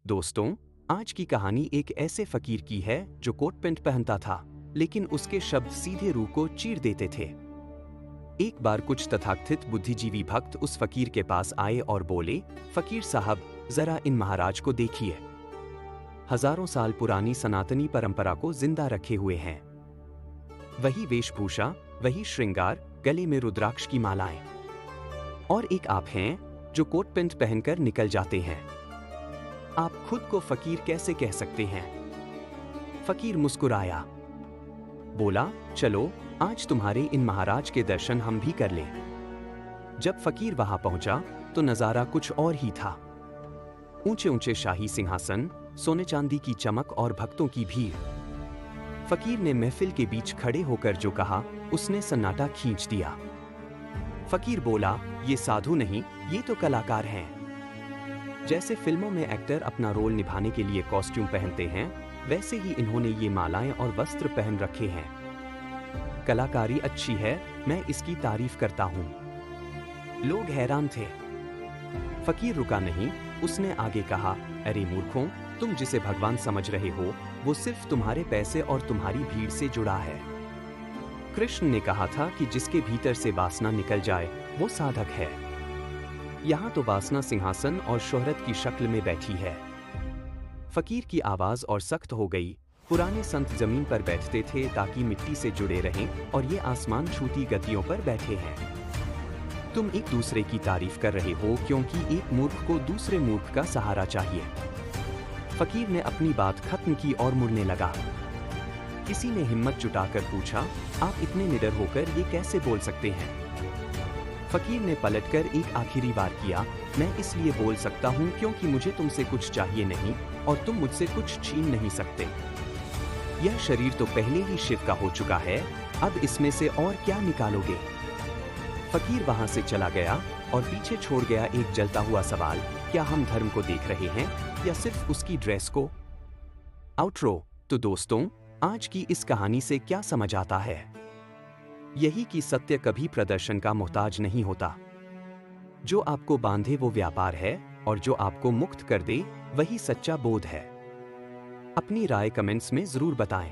दोस्तों, आज की कहानी एक ऐसे फकीर की है जो कोट पैंट पहनता था, लेकिन उसके शब्द सीधे रूह को चीर देते थे। एक बार कुछ तथाकथित बुद्धिजीवी भक्त उस फकीर के पास आए और बोले, फकीर साहब, जरा इन महाराज को देखिए। हजारों साल पुरानी सनातनी परंपरा को जिंदा रखे हुए हैं। वही वेशभूषा, वही श्रृंगार, गले में रुद्राक्ष की मालाएं। और एक आप हैं जो कोट पैंट पहनकर निकल जाते हैं। आप खुद को फकीर कैसे कह सकते हैं? फकीर मुस्कुराया, बोला, चलो आज तुम्हारे इन महाराज के दर्शन हम भी कर लें। जब फकीर वहां पहुंचा तो नजारा कुछ और ही था। ऊंचे ऊंचे शाही सिंहासन, सोने चांदी की चमक और भक्तों की भीड़। फकीर ने महफिल के बीच खड़े होकर जो कहा, उसने सन्नाटा खींच दिया। फकीर बोला, ये साधु नहीं, ये तो कलाकार हैं। जैसे फिल्मों में एक्टर अपना रोल निभाने के लिए कॉस्ट्यूम पहनते हैं, वैसे ही इन्होंने ये मालाएं और वस्त्र पहन रखे हैं। कलाकारी अच्छी है, मैं इसकी तारीफ करता हूं। लोग हैरान थे। फकीर रुका नहीं, उसने आगे कहा, अरे मूर्खों, तुम जिसे भगवान समझ रहे हो वो सिर्फ तुम्हारे पैसे और तुम्हारी भीड़ से जुड़ा है। कृष्ण ने कहा था कि जिसके भीतर से वासना निकल जाए वो साधक है। यहां तो वासना सिंहासन और शोहरत की शक्ल में बैठी है। फकीर की आवाज और सख्त हो गई। पुराने संत जमीन पर बैठते थे ताकि मिट्टी से जुड़े रहें, और ये आसमान छूती गतियों पर बैठे हैं। तुम एक दूसरे की तारीफ कर रहे हो क्योंकि एक मूर्ख को दूसरे मूर्ख का सहारा चाहिए। फकीर ने अपनी बात खत्म की और मुड़ने लगा। किसी ने हिम्मत जुटाकर पूछा, आप इतने निडर होकर ये कैसे बोल सकते हैं? फकीर ने पलटकर एक आखिरी बार किया, मैं इसलिए बोल सकता हूं क्योंकि मुझे तुमसे कुछ चाहिए नहीं और तुम मुझसे कुछ छीन नहीं सकते। यह शरीर तो पहले ही शिव का हो चुका है, अब इसमें से और क्या निकालोगे? फकीर वहां से चला गया और पीछे छोड़ गया एक जलता हुआ सवाल, क्या हम धर्म को देख रहे हैं या सिर्फ उसकी ड्रेस को? आउटरो। तो दोस्तों, आज की इस कहानी से क्या समझ आता है? यही कि सत्य कभी प्रदर्शन का मोहताज नहीं होता। जो आपको बांधे वो व्यापार है, और जो आपको मुक्त कर दे वही सच्चा बोध है। अपनी राय कमेंट्स में जरूर बताएं।